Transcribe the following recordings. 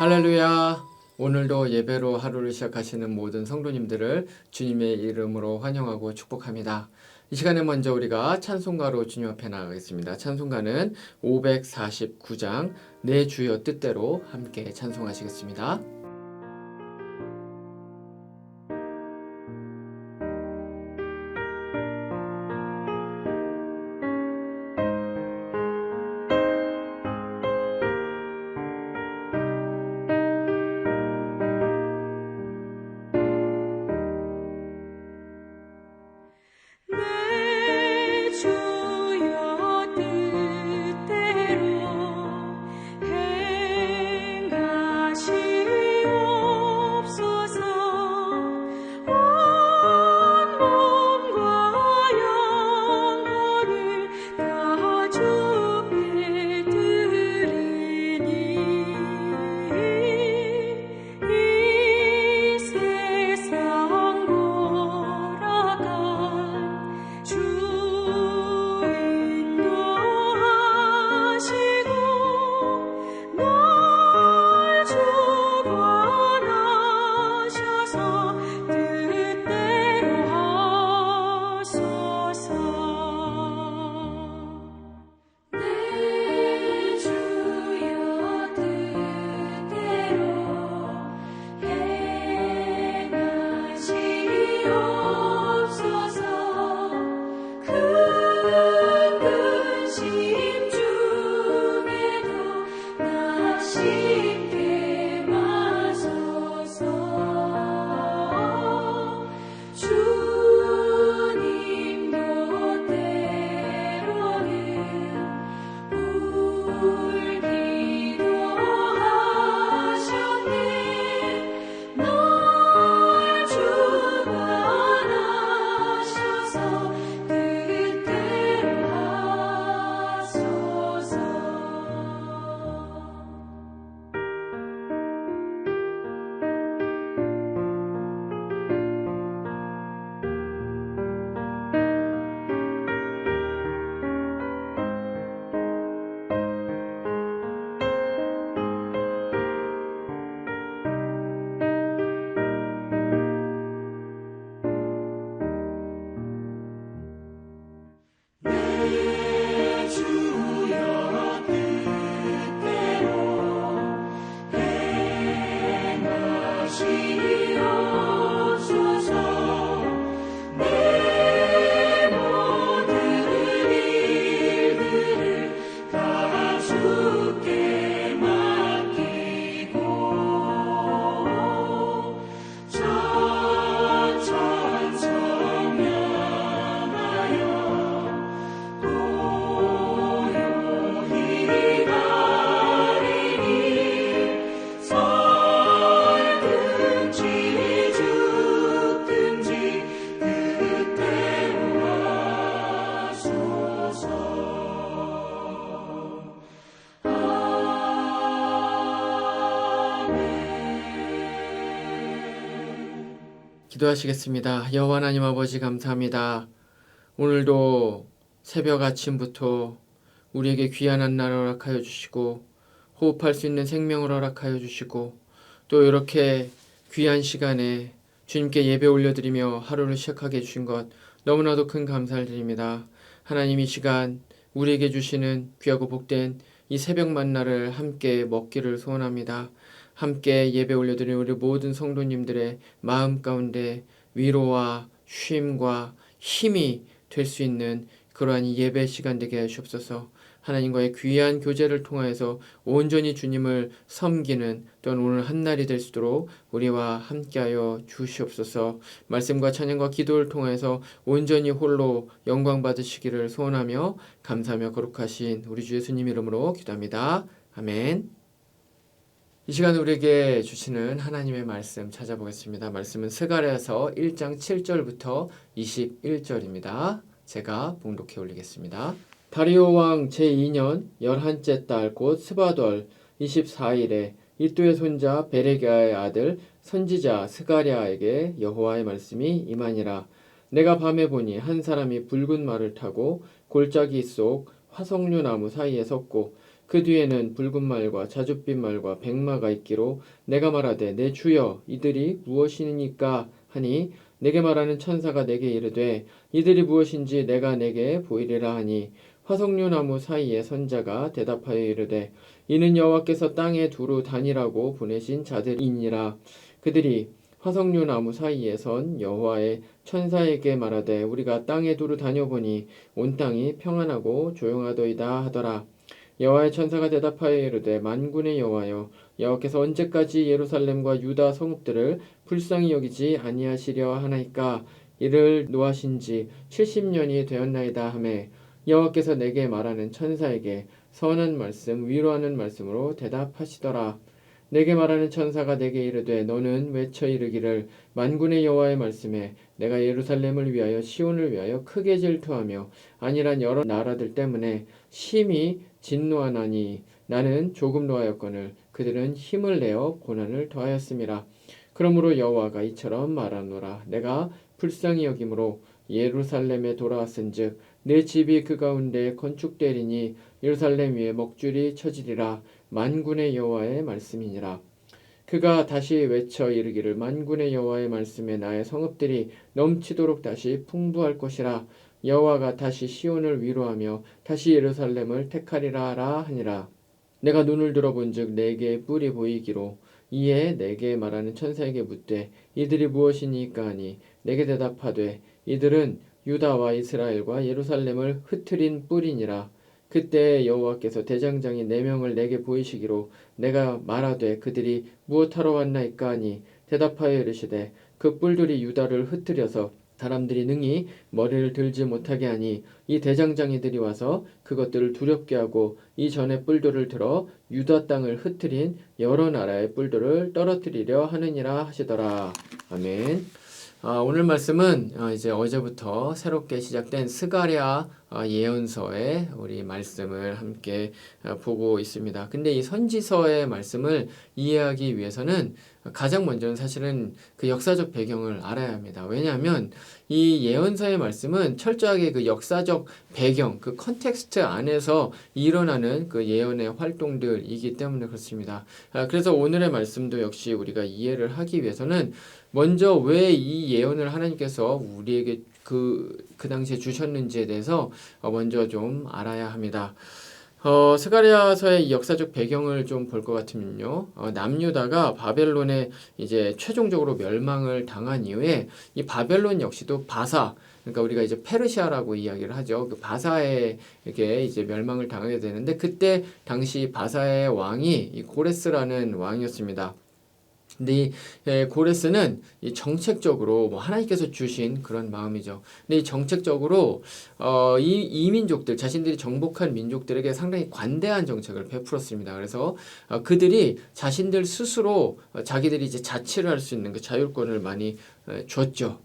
할렐루야! 오늘도 예배로 하루를 시작하시는 모든 성도님들을 주님의 이름으로 환영하고 축복합니다. 이 시간에 먼저 우리가 찬송가로 주님 앞에 나가겠습니다. 찬송가는 549장 내 주여 뜻대로 함께 찬송하시겠습니다. 내 주여 뜻대로 행하시옵소서. 온 몸과 영혼을 다 주께 드리니 이 세상 돌아가 주 인도하시고 널 주관하셔서 뜻대로 하소서. 내 주여 뜻대로 행하시옵소서. 큰 근심 중에도 나 쉽게 마소서. 주님도 때로는 울기도 하셨네. 널 주관하셔서 뜻대로 하소서. 내 주여 뜻대로 행하시옵소서. 내 모든 일들을 다 주께 맡기고 천천성명하여 고요히 가리니 살든지 죽든지 뜻대로 하소서. 아멘. 기도하시겠습니다. 여호와 하나님 아버지 감사합니다. 오늘도 새벽 아침부터 우리에게 귀한 한날을 허락하여 주시고 호흡할 수 있는 생명을 허락하여 주시고 또 이렇게 귀한 시간에 주님께 예배 올려드리며 하루를 시작하게 해주신 것 너무나도 큰 감사를 드립니다. 하나님 이 시간 우리에게 주시는 귀하고 복된 이 새벽 만나를 함께 먹기를 소원합니다. 함께 예배 올려드리는 우리 모든 성도님들의 마음 가운데 위로와 쉼과 힘이 될 수 있는 그러한 이 예배 시간 되게 하시옵소서. 하나님과의 귀한 교제를 통하여서 온전히 주님을 섬기는 또한 오늘 한날이 될 수 있도록 우리와 함께하여 주시옵소서. 말씀과 찬양과 기도를 통해서 온전히 홀로 영광 받으시기를 소원하며 감사하며 거룩하신 우리 주 예수님 이름으로 기도합니다. 아멘. 이 시간 우리에게 주시는 하나님의 말씀 찾아보겠습니다. 말씀은 스가랴서 1장 7절부터 21절입니다. 제가 봉독해 올리겠습니다. 다리오 왕 제2년 11째 달 곧 스바돌 24일에 이또의 손자 베레기야의 아들 선지자 스가랴에게 여호와의 말씀이 임하니라. 내가 밤에 보니 한 사람이 붉은 말을 타고 골짜기 속 화석류 나무 사이에 섰고 그 뒤에는 붉은 말과 자줏빛 말과 백마가 있기로 내가 말하되 내 주여 이들이 무엇이니까 하니 내게 말하는 천사가 내게 이르되 이들이 무엇인지 내가 내게 보이리라 하니 화석류 나무 사이에 선자가 대답하여 이르되 이는 여호와께서 땅에 두루 다니라고 보내신 자들이니라. 그들이 화석류 나무 사이에 선 여호와의 천사에게 말하되 우리가 땅에 두루 다녀보니 온 땅이 평안하고 조용하도이다 하더라. 여호와의 천사가 대답하여 이르되 만군의 여호와여 여호와께서 언제까지 예루살렘과 유다 성읍들을 불쌍히 여기지 아니하시려 하나이까. 이를 노하신 지 70년이 되었나이다 하매 여호와께서 내게 말하는 천사에게 선한 말씀 위로하는 말씀으로 대답하시더라. 내게 말하는 천사가 내게 이르되 너는 외쳐 이르기를 만군의 여호와의 말씀에 내가 예루살렘을 위하여 시온을 위하여 크게 질투하며 아니란 여러 나라들 때문에 심히 진노하나니 나는 조금 노하였거늘 그들은 힘을 내어 고난을 더하였음이라. 그러므로 여호와가 이처럼 말하노라. 내가 불쌍히 여김으로 예루살렘에 돌아왔은즉 내 집이 그 가운데 건축되리니 예루살렘 위에 먹줄이 쳐지리라. 만군의 여호와의 말씀이니라. 그가 다시 외쳐 이르기를 만군의 여호와의 말씀에 나의 성읍들이 넘치도록 다시 풍부할 것이라. 여호와가 다시 시온을 위로하며 다시 예루살렘을 택하리라 하니라. 내가 눈을 들어본즉 내게 뿔이 보이기로 이에 내게 말하는 천사에게 묻되 이들이 무엇이니까 하니 내게 대답하되 이들은 유다와 이스라엘과 예루살렘을 흩트린 뿔이니라. 그때 여호와께서 대장장이 4명을 내게 보이시기로 내가 말하되 그들이 무엇하러 왔나이까 하니 대답하여 이르시되 그 뿔들이 유다를 흩트려서 사람들이 능히 머리를 들지 못하게 하니 이 대장장이들이 와서 그것들을 두렵게 하고 이전에 뿔들을 들어 유다 땅을 흩트린 여러 나라의 뿔들을 떨어뜨리려 하느니라 하시더라. 아멘. 오늘 말씀은 이제 어제부터 새롭게 시작된 스가랴 예언서의 우리 말씀을 함께 보고 있습니다. 근데 이 선지서의 말씀을 이해하기 위해서는 가장 먼저는 사실은 그 역사적 배경을 알아야 합니다. 왜냐하면 이 예언서의 말씀은 철저하게 그 역사적 배경, 그 컨텍스트 안에서 일어나는 그 예언의 활동들이기 때문에 그렇습니다. 그래서 오늘의 말씀도 역시 우리가 이해를 하기 위해서는 먼저 왜 이 예언을 하나님께서 우리에게 그 당시에 주셨는지에 대해서 먼저 좀 알아야 합니다. 스가랴서의 역사적 배경을 좀 볼 것 같으면요. 남유다가 바벨론에 이제 최종적으로 멸망을 당한 이후에 이 바벨론 역시도 바사, 그러니까 우리가 이제 페르시아라고 이야기를 하죠. 그 바사에게 이제 멸망을 당하게 되는데 그때 당시 바사의 왕이 이 고레스라는 왕이었습니다. 근데 이 고레스는 이 정책적으로 뭐 하나님께서 주신 그런 마음이죠. 근데 이 정책적으로 이 민족들 자신들이 정복한 민족들에게 상당히 관대한 정책을 베풀었습니다. 그래서 그들이 자신들 스스로 자기들이 이제 자치를 할 수 있는 그 자율권을 많이 줬죠.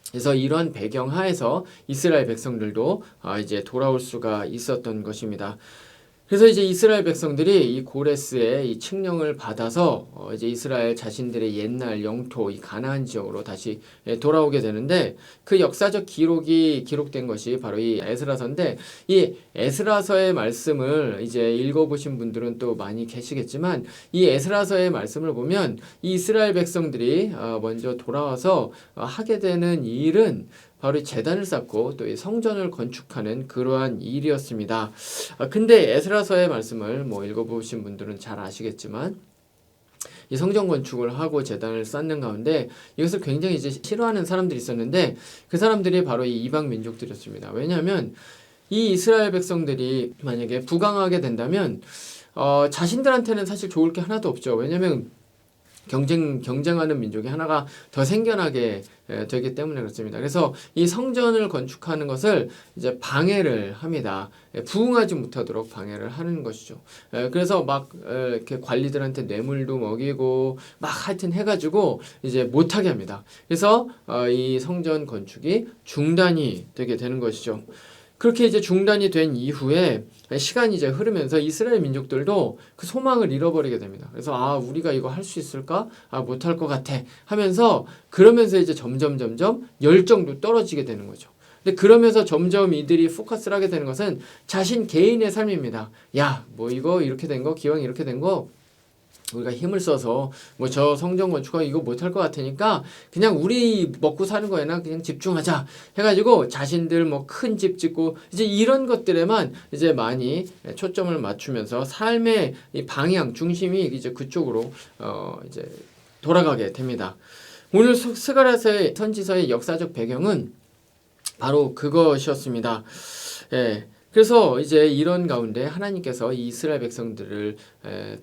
그래서 이러한 배경 하에서 이스라엘 백성들도 이제 돌아올 수가 있었던 것입니다. 그래서 이제 이스라엘 백성들이 이 고레스의 이 칙령을 받아서 이제 이스라엘 자신들의 옛날 영토 이 가나안 지역으로 다시 돌아오게 되는데 그 역사적 기록이 기록된 것이 바로 이 에스라서인데 이 에스라서의 말씀을 이제 읽어보신 분들은 또 많이 계시겠지만 이 에스라서의 말씀을 보면 이 이스라엘 백성들이 먼저 돌아와서 하게 되는 일은 바로 제단을 쌓고 또 이 성전을 건축하는 그러한 일이었습니다. 근데 에스라서의 말씀을 뭐 읽어보신 분들은 잘 아시겠지만 이 성전 건축을 하고 제단을 쌓는 가운데 이것을 굉장히 이제 싫어하는 사람들이 있었는데 그 사람들이 바로 이 이방 민족들이었습니다. 왜냐하면 이 이스라엘 백성들이 만약에 부강하게 된다면 자신들한테는 사실 좋을 게 하나도 없죠. 왜냐하면 경쟁하는 민족이 하나가 더 생겨나게 되기 때문에 그렇습니다. 그래서 이 성전을 건축하는 것을 이제 방해를 합니다. 부흥하지 못하도록 방해를 하는 것이죠. 그래서 막 이렇게 관리들한테 뇌물도 먹이고 막 하여튼 해가지고 이제 못하게 합니다. 그래서 이 성전 건축이 중단이 되게 되는 것이죠. 그렇게 이제 중단이 된 이후에 시간이 이제 흐르면서 이스라엘 민족들도 그 소망을 잃어버리게 됩니다. 그래서 우리가 이거 할 수 있을까? 못할 것 같아 하면서 그러면서 이제 점점 열정도 떨어지게 되는 거죠. 근데 그러면서 점점 이들이 포커스를 하게 되는 것은 자신 개인의 삶입니다. 야, 뭐 이거 이렇게 된 거, 기왕 이렇게 된 거 우리가 힘을 써서 뭐 저 성전 건축가 이거 못할 것 같으니까 그냥 우리 먹고 사는 거에나 그냥 집중하자 해가지고 자신들 뭐 큰 집 짓고 이제 이런 것들에만 이제 많이 초점을 맞추면서 삶의 이 방향 중심이 이제 그쪽으로 이제 돌아가게 됩니다. 오늘 스가랴서의 선지서의 역사적 배경은 바로 그것이었습니다. 예. 그래서 이제 이런 가운데 하나님께서 이 이스라엘 백성들을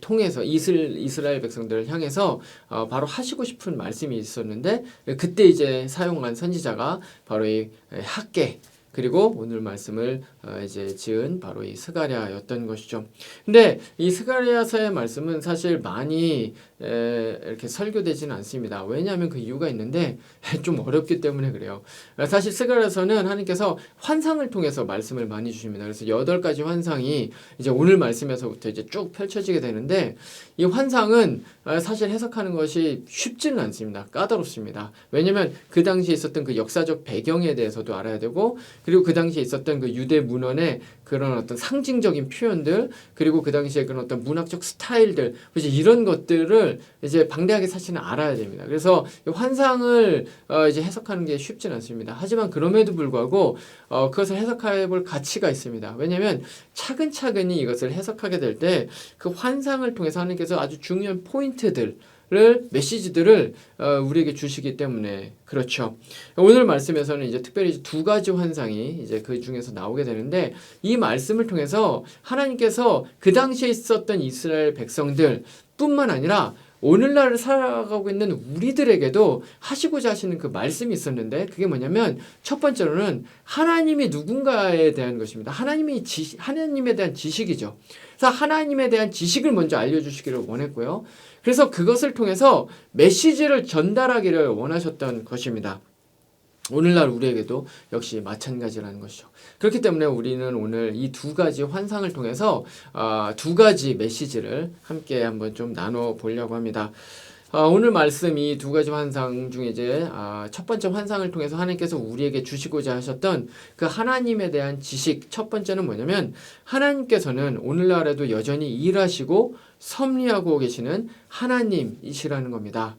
통해서 이스라엘 백성들을 향해서 바로 하시고 싶은 말씀이 있었는데 그때 이제 사용한 선지자가 바로 이 학개 그리고 오늘 말씀을 이제 지은 바로 이 스가랴였던 것이죠. 근데 이 스가랴서의 말씀은 사실 많이 이렇게 설교되지는 않습니다. 왜냐하면 그 이유가 있는데 좀 어렵기 때문에 그래요. 사실 스가랴서는 하나님께서 환상을 통해서 말씀을 많이 주십니다. 그래서 8가지 환상이 이제 오늘 말씀에서부터 이제 쭉 펼쳐지게 되는데 이 환상은 사실 해석하는 것이 쉽지는 않습니다. 까다롭습니다. 왜냐하면 그 당시에 있었던 그 역사적 배경에 대해서도 알아야 되고 그리고 그 당시에 있었던 그 유대 문헌의 그런 어떤 상징적인 표현들 그리고 그 당시에 그런 어떤 문학적 스타일들 이제 이런 것들을 이제 방대하게 사실은 알아야 됩니다. 그래서 환상을 이제 해석하는 게 쉽지는 않습니다. 하지만 그럼에도 불구하고 그것을 해석해 볼 가치가 있습니다. 왜냐하면 차근차근히 이것을 해석하게 될 때 그 환상을 통해서 하나님께서 아주 중요한 포인트들 메시지들을 우리에게 주시기 때문에 그렇죠. 오늘 말씀에서는 이제 특별히 2가지 환상이 이제 그 중에서 나오게 되는데 이 말씀을 통해서 하나님께서 그 당시에 있었던 이스라엘 백성들뿐만 아니라 오늘날 살아가고 있는 우리들에게도 하시고자 하시는 그 말씀이 있었는데 그게 뭐냐면 첫 번째로는 하나님이 누군가에 대한 것입니다. 하나님에 대한 지식이죠. 그래서 하나님에 대한 지식을 먼저 알려주시기를 원했고요. 그래서 그것을 통해서 메시지를 전달하기를 원하셨던 것입니다. 오늘날 우리에게도 역시 마찬가지라는 것이죠. 그렇기 때문에 우리는 오늘 이 2가지 환상을 통해서 2가지 메시지를 함께 한번 좀 나눠 보려고 합니다. 오늘 말씀 이 2가지 환상 중에 이제 첫 번째 환상을 통해서 하나님께서 우리에게 주시고자 하셨던 그 하나님에 대한 지식 첫 번째는 뭐냐면 하나님께서는 오늘날에도 여전히 일하시고 섭리하고 계시는 하나님이시라는 겁니다.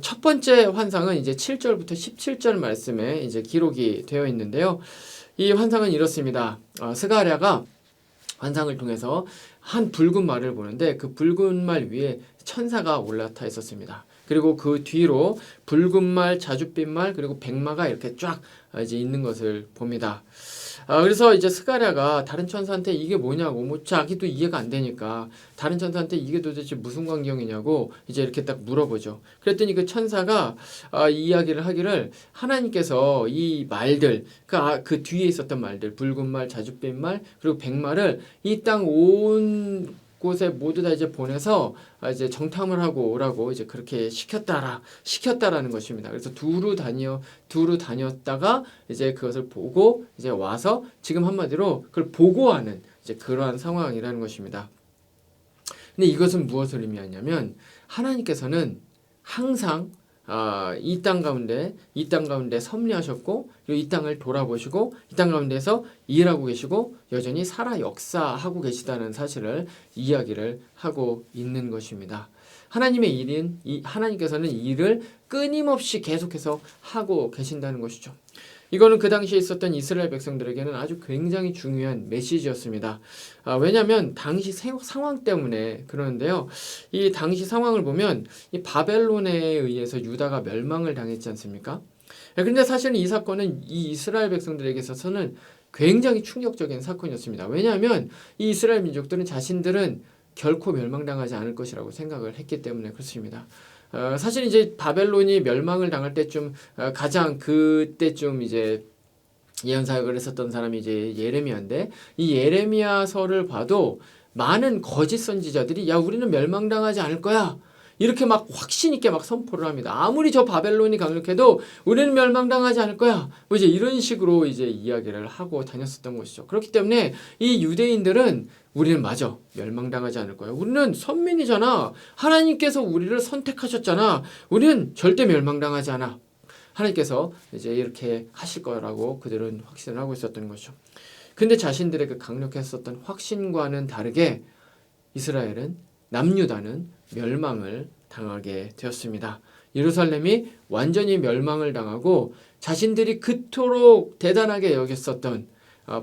첫 번째 환상은 이제 7절부터 17절 말씀에 이제 기록이 되어 있는데요. 이 환상은 이렇습니다. 스가랴가 환상을 통해서 한 붉은 말을 보는데 그 붉은 말 위에 천사가 올라타 있었습니다. 그리고 그 뒤로 붉은 말, 자줏빛 말, 그리고 백마가 이렇게 쫙 이제 있는 것을 봅니다. 그래서 이제 스가랴가 다른 천사한테 이게 뭐냐고, 뭐 자기도 이해가 안 되니까 다른 천사한테 이게 도대체 무슨 광경이냐고 이제 이렇게 딱 물어보죠. 그랬더니 그 천사가 이야기를 하기를 하나님께서 이 말들, 그 뒤에 있었던 말들, 붉은 말, 자줏빛 말, 그리고 백마를 이 땅 온 곳에 모두 다 이제 보내서 이제 정탐을 하고 오라고 이제 그렇게 시켰다라는 것입니다. 그래서 두루 다녔다가 이제 그것을 보고 이제 와서 지금 한마디로 그걸 보고하는 이제 그러한 상황이라는 것입니다. 근데 이것은 무엇을 의미하냐면 하나님께서는 항상 이 땅 가운데 섭리하셨고 그리고 이 땅을 돌아보시고 이 땅 가운데서 일하고 계시고 여전히 살아 역사하고 계시다는 사실을 이야기를 하고 있는 것입니다. 하나님의 일인 하나님께서는 일을 끊임없이 계속해서 하고 계신다는 것이죠. 이거는 그 당시에 있었던 이스라엘 백성들에게는 아주 굉장히 중요한 메시지였습니다. 왜냐하면 당시 상황 때문에 그러는데요. 이 당시 상황을 보면 이 바벨론에 의해서 유다가 멸망을 당했지 않습니까? 그런데 사실은 이 사건은 이 이스라엘 백성들에게 있어서는 굉장히 충격적인 사건이었습니다. 왜냐하면 이 이스라엘 민족들은 자신들은 결코 멸망당하지 않을 것이라고 생각을 했기 때문에 그렇습니다. 사실 이제 바벨론이 멸망을 당할 때쯤 가장 그때쯤 이제 예언 사역을 했었던 사람이 이제 예레미야인데 이 예레미야서를 봐도 많은 거짓 선지자들이 야 우리는 멸망당하지 않을 거야 이렇게 막 확신 있게 막 선포를 합니다. 아무리 저 바벨론이 강력해도 우리는 멸망당하지 않을 거야. 뭐 이제 이런 식으로 이제 이야기를 하고 다녔었던 것이죠. 그렇기 때문에 이 유대인들은 우리는 맞아 멸망당하지 않을 거야. 우리는 선민이잖아. 하나님께서 우리를 선택하셨잖아. 우리는 절대 멸망당하지 않아. 하나님께서 이제 이렇게 하실 거라고 그들은 확신을 하고 있었던 거죠. 근데 자신들의 그 강력했었던 확신과는 다르게 이스라엘은 남유다는 멸망을 당하게 되었습니다. 예루살렘이 완전히 멸망을 당하고 자신들이 그토록 대단하게 여겼었던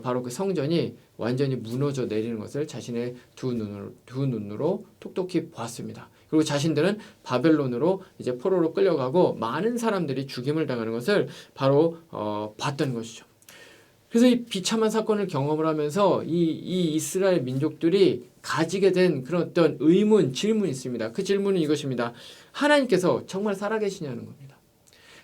바로 그 성전이 완전히 무너져 내리는 것을 자신의 두 눈으로 톡톡히 보았습니다. 그리고 자신들은 바벨론으로 이제 포로로 끌려가고 많은 사람들이 죽임을 당하는 것을 바로 봤던 것이죠. 그래서 이 비참한 사건을 경험을 하면서 이 이스라엘 민족들이 가지게 된 그런 어떤 질문이 있습니다. 그 질문은 이것입니다. 하나님께서 정말 살아계시냐는 겁니다.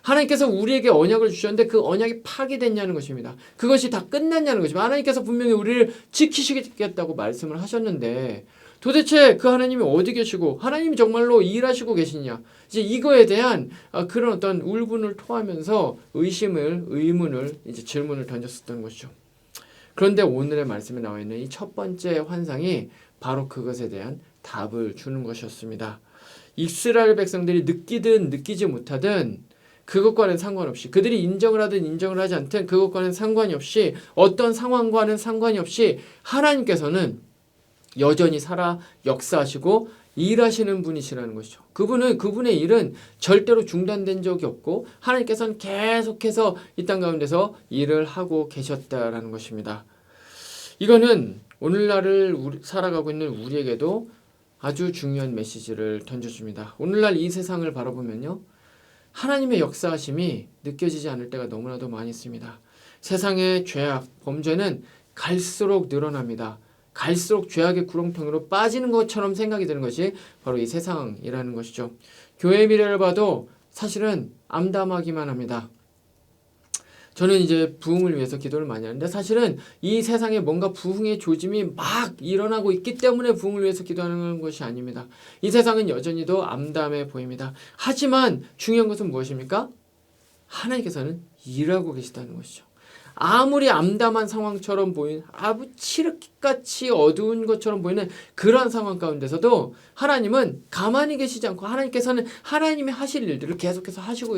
하나님께서 우리에게 언약을 주셨는데 그 언약이 파기됐냐는 것입니다. 그것이 다 끝났냐는 것입니다. 하나님께서 분명히 우리를 지키시겠다고 말씀을 하셨는데 도대체 그 하나님이 어디 계시고 하나님이 정말로 일하시고 계시냐, 이제 이거에 대한 그런 어떤 울분을 토하면서 의문을 이제 질문을 던졌었던 것이죠. 그런데 오늘의 말씀에 나와 있는 이 첫 번째 환상이 바로 그것에 대한 답을 주는 것이었습니다. 이스라엘 백성들이 느끼든 느끼지 못하든 그것과는 상관없이, 그들이 인정을 하든 인정을 하지 않든 그것과는 상관이 없이, 어떤 상황과는 상관이 없이 하나님께서는 여전히 살아 역사하시고 일하시는 분이시라는 것이죠. 그분의 일은 절대로 중단된 적이 없고 하나님께서는 계속해서 이 땅 가운데서 일을 하고 계셨다라는 것입니다. 이거는 오늘날을 살아가고 있는 우리에게도 아주 중요한 메시지를 던져줍니다. 오늘날 이 세상을 바라보면요, 하나님의 역사하심이 느껴지지 않을 때가 너무나도 많이 있습니다. 세상의 죄악, 범죄는 갈수록 늘어납니다. 갈수록 죄악의 구렁텅이로 빠지는 것처럼 생각이 드는 것이 바로 이 세상이라는 것이죠. 교회의 미래를 봐도 사실은 암담하기만 합니다. 저는 이제 부흥을 위해서 기도를 많이 하는데 사실은 이 세상에 뭔가 부흥의 조짐이 막 일어나고 있기 때문에 부흥을 위해서 기도하는 것이 아닙니다. 이 세상은 여전히도 암담해 보입니다. 하지만 중요한 것은 무엇입니까? 하나님께서는 일하고 계시다는 것이죠. 아무리 암담한 상황처럼 보이는, 아주 칠흑같이 어두운 것처럼 보이는 그러한 상황 가운데서도 하나님은 가만히 계시지 않고 하나님께서는 하나님이 하실 일들을 계속해서 하시고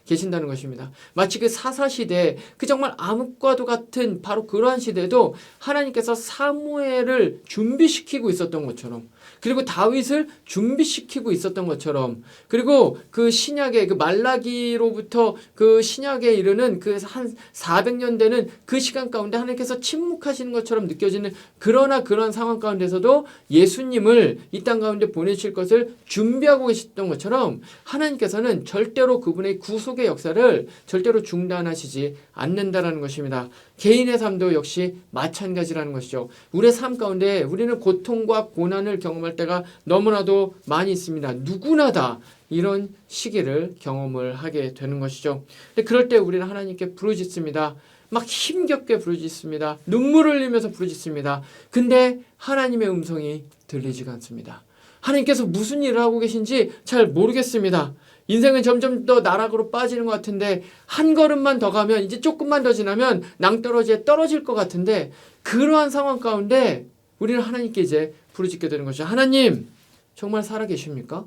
계신다는 것입니다. 마치 그 사사시대, 그 정말 암흑과도 같은 바로 그러한 시대에도 하나님께서 사무엘을 준비시키고 있었던 것처럼, 그리고 다윗을 준비시키고 있었던 것처럼, 그리고 그 신약의 그 말라기로부터 그 신약에 이르는 그 한 400년 되는 그 시간 가운데 하나님께서 침묵하시는 것처럼 느껴지는 그러나 그런 상황 가운데서도 예수님을 이 땅 가운데 보내실 것을 준비하고 계셨던 것처럼 하나님께서는 절대로 그분의 구속의 역사를 절대로 중단하시지 않는다라는 것입니다. 개인의 삶도 역시 마찬가지라는 것이죠. 우리의 삶 가운데 우리는 고통과 고난을 경험할 때가 너무나도 많이 있습니다. 누구나 다 이런 시기를 경험을 하게 되는 것이죠. 근데 그럴 때 우리는 하나님께 부르짖습니다. 막 힘겹게 부르짖습니다. 눈물을 흘리면서 부르짖습니다. 근데 하나님의 음성이 들리지가 않습니다. 하나님께서 무슨 일을 하고 계신지 잘 모르겠습니다. 인생은 점점 더 나락으로 빠지는 것 같은데 한 걸음만 더 가면, 이제 조금만 더 지나면 낭떠러지에 떨어질 것 같은데, 그러한 상황 가운데 우리는 하나님께 이제 부르짖게 되는 것이죠. 하나님, 정말 살아계십니까?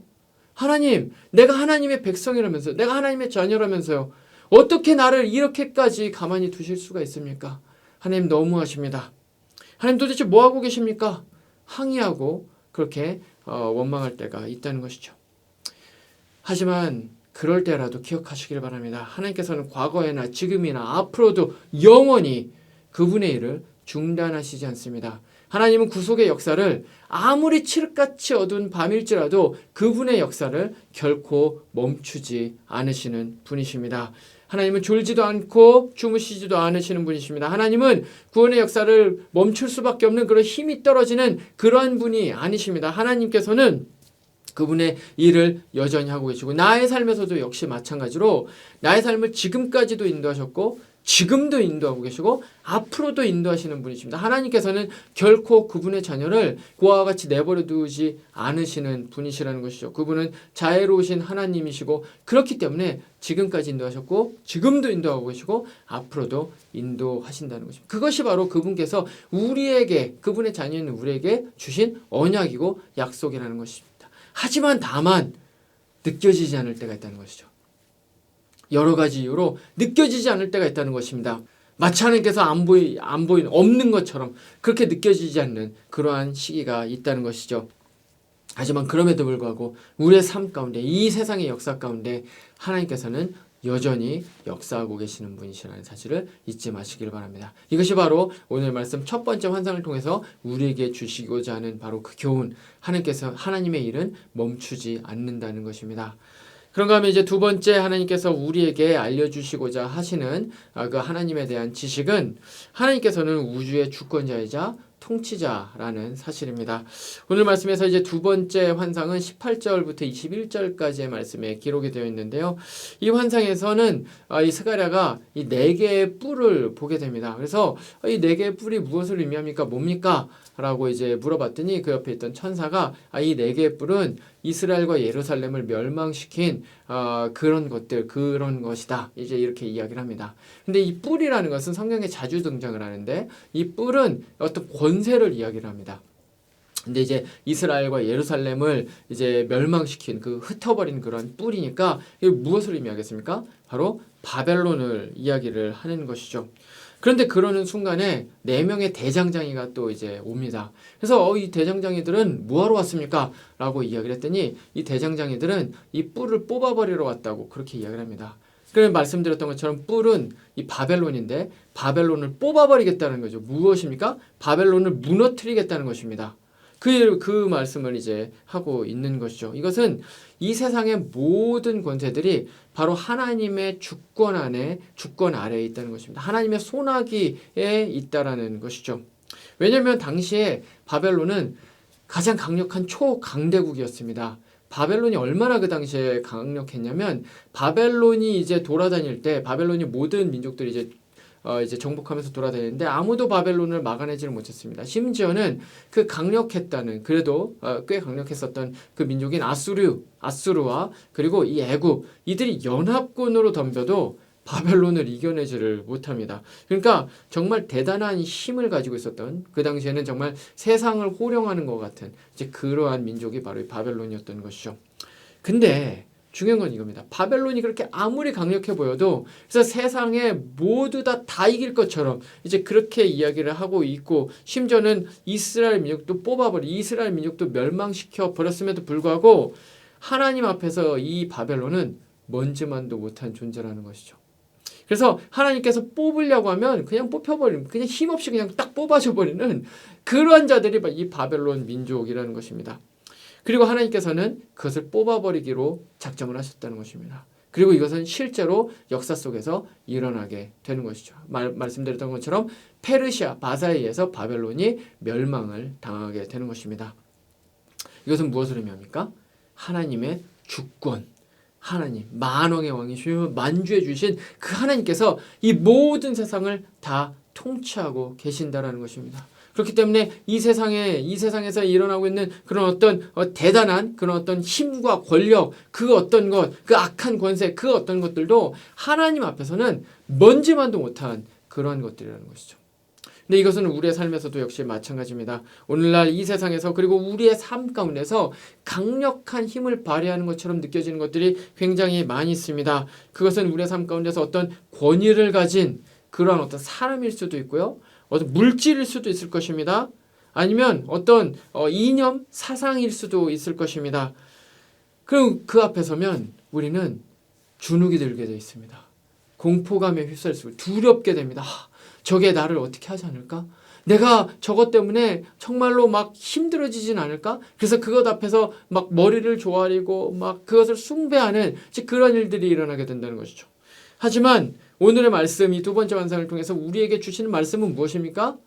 하나님, 내가 하나님의 백성이라면서요, 내가 하나님의 자녀라면서요, 어떻게 나를 이렇게까지 가만히 두실 수가 있습니까? 하나님, 너무하십니다. 하나님, 도대체 뭐 하고 계십니까? 항의하고 그렇게 원망할 때가 있다는 것이죠. 하지만 그럴 때라도 기억하시길 바랍니다. 하나님께서는 과거에나 지금이나 앞으로도 영원히 그분의 일을 중단하시지 않습니다. 하나님은 구속의 역사를 아무리 칠흑같이 어두운 밤일지라도 그분의 역사를 결코 멈추지 않으시는 분이십니다. 하나님은 졸지도 않고 주무시지도 않으시는 분이십니다. 하나님은 구원의 역사를 멈출 수밖에 없는 그런 힘이 떨어지는 그러한 분이 아니십니다. 하나님께서는 그분의 일을 여전히 하고 계시고, 나의 삶에서도 역시 마찬가지로 나의 삶을 지금까지도 인도하셨고 지금도 인도하고 계시고 앞으로도 인도하시는 분이십니다. 하나님께서는 결코 그분의 자녀를 그와 같이 내버려 두지 않으시는 분이시라는 것이죠. 그분은 자애로우신 하나님이시고 그렇기 때문에 지금까지 인도하셨고 지금도 인도하고 계시고 앞으로도 인도하신다는 것입니다. 그것이 바로 그분께서 우리에게, 그분의 자녀인 우리에게 주신 언약이고 약속이라는 것입니다. 하지만 다만 느껴지지 않을 때가 있다는 것이죠. 여러 가지 이유로 느껴지지 않을 때가 있다는 것입니다. 마치 하나님께서 안 보이는 없는 것처럼 그렇게 느껴지지 않는 그러한 시기가 있다는 것이죠. 하지만 그럼에도 불구하고 우리의 삶 가운데 이 세상의 역사 가운데 하나님께서는 여전히 역사하고 계시는 분이시라는 사실을 잊지 마시길 바랍니다. 이것이 바로 오늘 말씀 첫 번째 환상을 통해서 우리에게 주시고자 하는 바로 그 교훈, 하나님께서 하나님의 일은 멈추지 않는다는 것입니다. 그런가 하면 이제 두 번째 하나님께서 우리에게 알려주시고자 하시는 그 하나님에 대한 지식은 하나님께서는 우주의 주권자이자 통치자라는 사실입니다. 오늘 말씀에서 이제 두 번째 환상은 18절부터 21절까지의 말씀에 기록이 되어 있는데요. 이 환상에서는 이 스가랴가 이 네 개의 뿔을 보게 됩니다. 그래서 이 네 개의 뿔이 무엇을 의미합니까? 뭡니까? 라고 이제 물어봤더니 그 옆에 있던 천사가 이 네 개의 뿔은 이스라엘과 예루살렘을 멸망시킨 그런 것들, 그런 것이다. 이제 이렇게 이야기를 합니다. 근데 이 뿔이라는 것은 성경에 자주 등장을 하는데 이 뿔은 어떤 권세를 이야기를 합니다. 근데 이제 이스라엘과 예루살렘을 이제 멸망시킨 그 흩어버린 그런 뿔이니까 이게 무엇을 의미하겠습니까? 바로 바벨론을 이야기를 하는 것이죠. 그런데 그러는 순간에 4명의 대장장이가 또 이제 옵니다. 그래서 이 대장장이들은 뭐하러 왔습니까? 라고 이야기를 했더니 이 대장장이들은 이 뿔을 뽑아버리러 왔다고 그렇게 이야기를 합니다. 그래서 말씀드렸던 것처럼 뿔은 이 바벨론인데 바벨론을 뽑아버리겠다는 거죠. 무엇입니까? 바벨론을 무너뜨리겠다는 것입니다. 그 말씀을 이제 하고 있는 것이죠. 이것은 이 세상의 모든 권세들이 바로 하나님의 주권 아래에 있다는 것입니다. 하나님의 손아귀에 있다라는 것이죠. 왜냐하면 당시에 바벨론은 가장 강력한 초강대국이었습니다. 바벨론이 얼마나 그 당시에 강력했냐면 바벨론이 이제 돌아다닐 때 바벨론이 모든 민족들이 이제 정복하면서 돌아다니는데 아무도 바벨론을 막아내지를 못했습니다. 심지어는 그 강력했다는 그래도 꽤 강력했었던 그 민족인 아수르와 그리고 이 애굽 이들이 연합군으로 덤벼도 바벨론을 이겨내지를 못합니다. 그러니까 정말 대단한 힘을 가지고 있었던 그 당시에는 정말 세상을 호령하는 것 같은 이제 그러한 민족이 바로 이 바벨론이었던 것이죠. 근데 중요한 건 이겁니다. 바벨론이 그렇게 아무리 강력해 보여도 그래서 세상에 모두 다 이길 것처럼 이제 그렇게 이야기를 하고 있고 심지어는 이스라엘 민족도 이스라엘 민족도 멸망시켜 버렸음에도 불구하고 하나님 앞에서 이 바벨론은 먼지만도 못한 존재라는 것이죠. 그래서 하나님께서 뽑으려고 하면 그냥 뽑혀버리는 그냥 힘없이 그냥 딱 뽑아져버리는 그러한 자들이 이 바벨론 민족이라는 것입니다. 그리고 하나님께서는 그것을 뽑아버리기로 작정을 하셨다는 것입니다. 그리고 이것은 실제로 역사 속에서 일어나게 되는 것이죠. 말씀드렸던 것처럼 페르시아, 바사에 의해서 바벨론이 멸망을 당하게 되는 것입니다. 이것은 무엇을 의미합니까? 하나님의 주권, 하나님, 만왕의 왕이시며 만주해 주신 그 하나님께서 이 모든 세상을 다 통치하고 계신다라는 것입니다. 그렇기 때문에 이 세상에서 일어나고 있는 그런 어떤 대단한 그런 어떤 힘과 권력, 그 어떤 것, 그 악한 권세, 그 어떤 것들도 하나님 앞에서는 먼지만도 못한 그러한 것들이라는 것이죠. 근데 이것은 우리의 삶에서도 역시 마찬가지입니다. 오늘날 이 세상에서 그리고 우리의 삶 가운데서 강력한 힘을 발휘하는 것처럼 느껴지는 것들이 굉장히 많이 있습니다. 그것은 우리의 삶 가운데서 어떤 권위를 가진 그러한 어떤 사람일 수도 있고요. 어떤 물질일 수도 있을 것입니다. 아니면 어떤 이념, 사상일 수도 있을 것입니다. 그럼 그 앞에 서면 우리는 주눅이 들게 되어 있습니다. 공포감에 휩싸일수록 두렵게 됩니다. 저게 나를 어떻게 하지 않을까? 내가 저것 때문에 정말로 막 힘들어지진 않을까? 그래서 그것 앞에서 막 머리를 조아리고 막 그것을 숭배하는 그런 일들이 일어나게 된다는 것이죠. 하지만 오늘의 말씀, 이 두 번째 환상을 통해서 우리에게 주시는 말씀은 무엇입니까?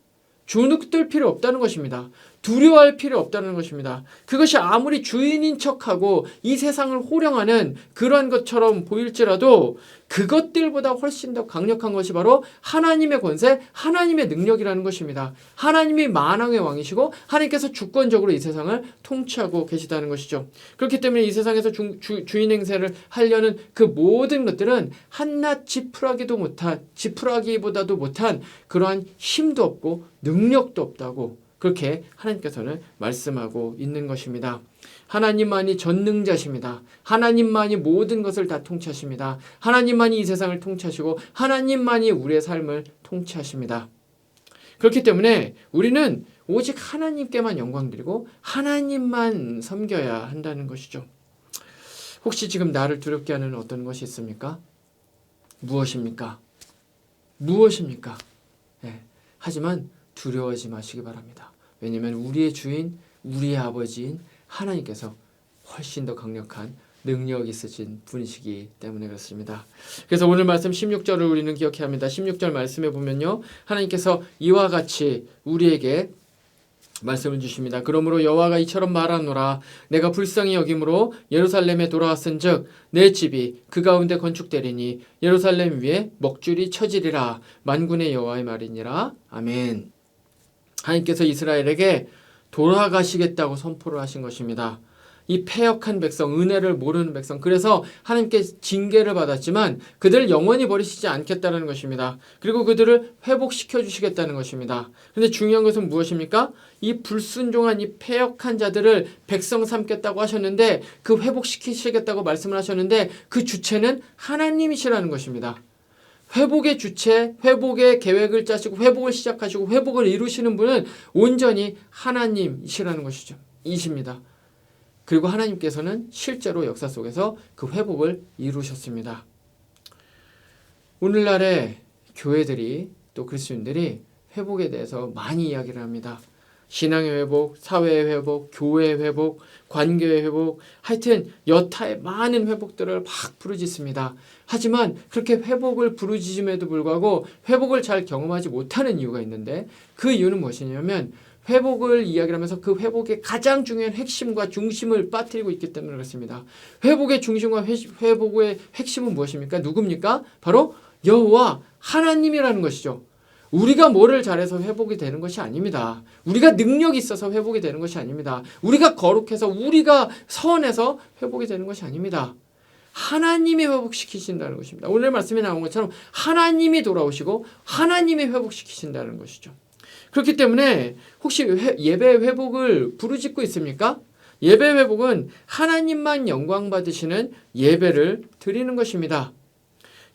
주눅들 필요 없다는 것입니다. 두려워할 필요 없다는 것입니다. 그것이 아무리 주인인 척하고 이 세상을 호령하는 그러한 것처럼 보일지라도 그것들보다 훨씬 더 강력한 것이 바로 하나님의 권세, 하나님의 능력이라는 것입니다. 하나님이 만왕의 왕이시고 하나님께서 주권적으로 이 세상을 통치하고 계시다는 것이죠. 그렇기 때문에 이 세상에서 주인 행세를 하려는 그 모든 것들은 한낱 지푸라기보다도 못한 그러한 힘도 없고 능력도 없다고 그렇게 하나님께서는 말씀하고 있는 것입니다. 하나님만이 전능자십니다. 하나님만이 모든 것을 다 통치하십니다. 하나님만이 이 세상을 통치하시고 하나님만이 우리의 삶을 통치하십니다. 그렇기 때문에 우리는 오직 하나님께만 영광 드리고 하나님만 섬겨야 한다는 것이죠. 혹시 지금 나를 두렵게 하는 어떤 것이 있습니까? 무엇입니까? 무엇입니까? 네. 하지만 두려워하지 마시기 바랍니다. 왜냐하면 우리의 주인, 우리의 아버지인 하나님께서 훨씬 더 강력한 능력이 있으신 분이시기 때문에 그렇습니다. 그래서 오늘 말씀 16절을 우리는 기억해야 합니다. 16절 말씀에 보면요, 하나님께서 이와 같이 우리에게 말씀을 주십니다. 그러므로 여호와가 이처럼 말하노라. 내가 불쌍히 여김으로 예루살렘에 돌아왔은즉 내 집이 그 가운데 건축되리니 예루살렘 위에 먹줄이 쳐지리라. 만군의 여호와의 말이니라. 아멘. 하나님께서 이스라엘에게 돌아가시겠다고 선포를 하신 것입니다. 이 패역한 백성, 은혜를 모르는 백성, 그래서 하나님께 징계를 받았지만 그들을 영원히 버리시지 않겠다는 것입니다. 그리고 그들을 회복시켜 주시겠다는 것입니다. 그런데 중요한 것은 무엇입니까? 이 불순종한 이 패역한 자들을 백성 삼겠다고 하셨는데, 그 회복시키시겠다고 말씀을 하셨는데 그 주체는 하나님이시라는 것입니다. 회복의 주체, 회복의 계획을 짜시고 회복을 시작하시고 회복을 이루시는 분은 온전히 하나님이시라는 것이죠. 이십니다. 그리고 하나님께서는 실제로 역사 속에서 그 회복을 이루셨습니다. 오늘날의 교회들이 또 그리스도인들이 회복에 대해서 많이 이야기를 합니다. 신앙의 회복, 사회의 회복, 교회의 회복, 관계의 회복, 하여튼 여타의 많은 회복들을 막 부르짖습니다. 하지만 그렇게 회복을 부르짖음에도 불구하고 회복을 잘 경험하지 못하는 이유가 있는데, 그 이유는 무엇이냐면 회복을 이야기를 하면서 그 회복의 가장 중요한 핵심과 중심을 빠뜨리고 있기 때문에 그렇습니다. 회복의 중심과 회복의 핵심은 무엇입니까? 누굽니까? 바로 여호와 하나님이라는 것이죠. 우리가 뭐를 잘해서 회복이 되는 것이 아닙니다. 우리가 능력이 있어서 회복이 되는 것이 아닙니다. 우리가 거룩해서, 우리가 선해서 회복이 되는 것이 아닙니다. 하나님이 회복시키신다는 것입니다. 오늘 말씀에 나온 것처럼 하나님이 돌아오시고 하나님이 회복시키신다는 것이죠. 그렇기 때문에 혹시 예배 회복을 부르짖고 있습니까? 예배 회복은 하나님만 영광 받으시는 예배를 드리는 것입니다.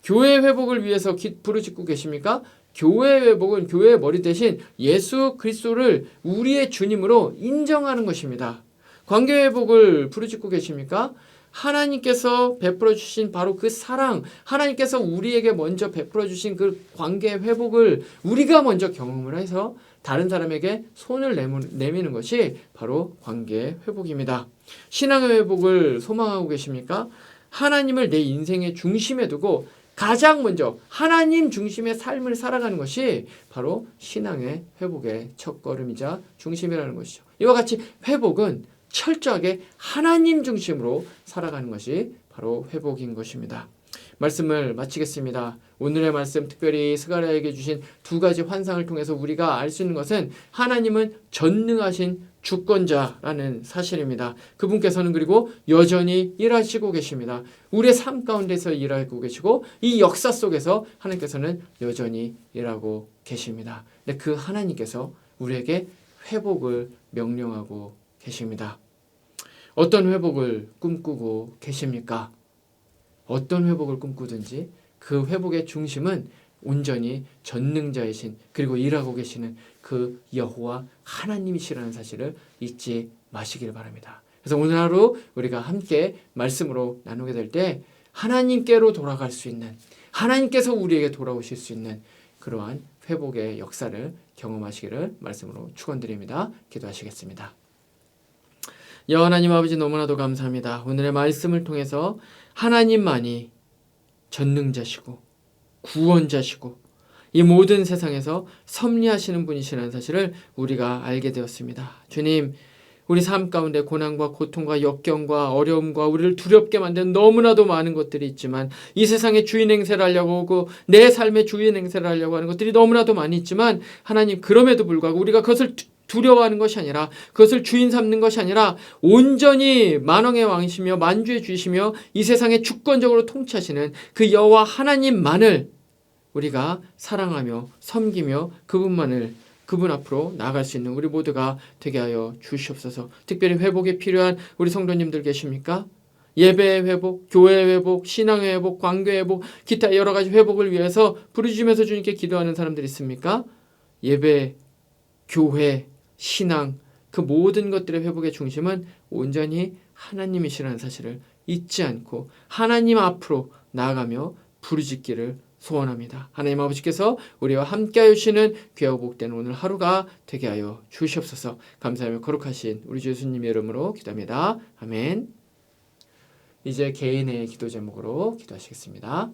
교회 회복을 위해서 부르짖고 계십니까? 교회 회복은 교회의 머리 대신 예수 그리스도를 우리의 주님으로 인정하는 것입니다. 관계 회복을 부르짖고 계십니까? 하나님께서 베풀어 주신 바로 그 사랑, 하나님께서 우리에게 먼저 베풀어 주신 그 관계 회복을 우리가 먼저 경험을 해서 다른 사람에게 손을 내미는 것이 바로 관계 회복입니다. 신앙의 회복을 소망하고 계십니까? 하나님을 내 인생의 중심에 두고 가장 먼저 하나님 중심의 삶을 살아가는 것이 바로 신앙의 회복의 첫걸음이자 중심이라는 것이죠. 이와 같이 회복은 철저하게 하나님 중심으로 살아가는 것이 바로 회복인 것입니다. 말씀을 마치겠습니다. 오늘의 말씀, 특별히 스가랴에게 주신 두 가지 환상을 통해서 우리가 알 수 있는 것은 하나님은 전능하신 주권자라는 사실입니다. 그분께서는 그리고 여전히 일하시고 계십니다. 우리의 삶 가운데서 일하고 계시고 이 역사 속에서 하나님께서는 여전히 일하고 계십니다. 근데 그 하나님께서 우리에게 회복을 명령하고 계십니다. 어떤 회복을 꿈꾸고 계십니까? 어떤 회복을 꿈꾸든지 그 회복의 중심은 온전히 전능자이신, 그리고 일하고 계시는 그 여호와 하나님이시라는 사실을 잊지 마시기를 바랍니다. 그래서 오늘 하루 우리가 함께 말씀으로 나누게 될 때 하나님께로 돌아갈 수 있는, 하나님께서 우리에게 돌아오실 수 있는 그러한 회복의 역사를 경험하시기를 말씀으로 축원드립니다. 기도하시겠습니다. 여호와 하나님 아버지, 너무나도 감사합니다. 오늘의 말씀을 통해서 하나님만이 전능자시고 구원자시고 이 모든 세상에서 섭리하시는 분이시라는 사실을 우리가 알게 되었습니다. 주님, 우리 삶 가운데 고난과 고통과 역경과 어려움과 우리를 두렵게 만든 너무나도 많은 것들이 있지만, 이 세상의 주인 행세를 하려고 하고 내 삶의 주인 행세를 하려고 하는 것들이 너무나도 많이 있지만, 하나님, 그럼에도 불구하고 우리가 그것을 두려워하는 것이 아니라, 그것을 주인 삼는 것이 아니라 온전히 만왕의 왕이시며 만주의 주이시며 이 세상에 주권적으로 통치하시는 그 여호와 하나님만을 우리가 사랑하며 섬기며 그분 앞으로 나아갈 수 있는 우리 모두가 되게 하여 주시옵소서. 특별히 회복이 필요한 우리 성도님들 계십니까? 예배의 회복, 교회의 회복, 신앙의 회복, 관계의 회복, 기타 여러 가지 회복을 위해서 부르짖으면서 주님께 기도하는 사람들 있습니까? 예배, 교회, 신앙, 그 모든 것들의 회복의 중심은 온전히 하나님이시라는 사실을 잊지 않고 하나님 앞으로 나아가며 부르짖기를 소원합니다. 하나님 아버지께서 우리와 함께하여 주시는 귀하고 복된 오늘 하루가 되게 하여 주시옵소서. 감사하며 거룩하신 우리 주 예수님의 이름으로 기도합니다. 아멘. 이제 개인의 기도 제목으로 기도하시겠습니다.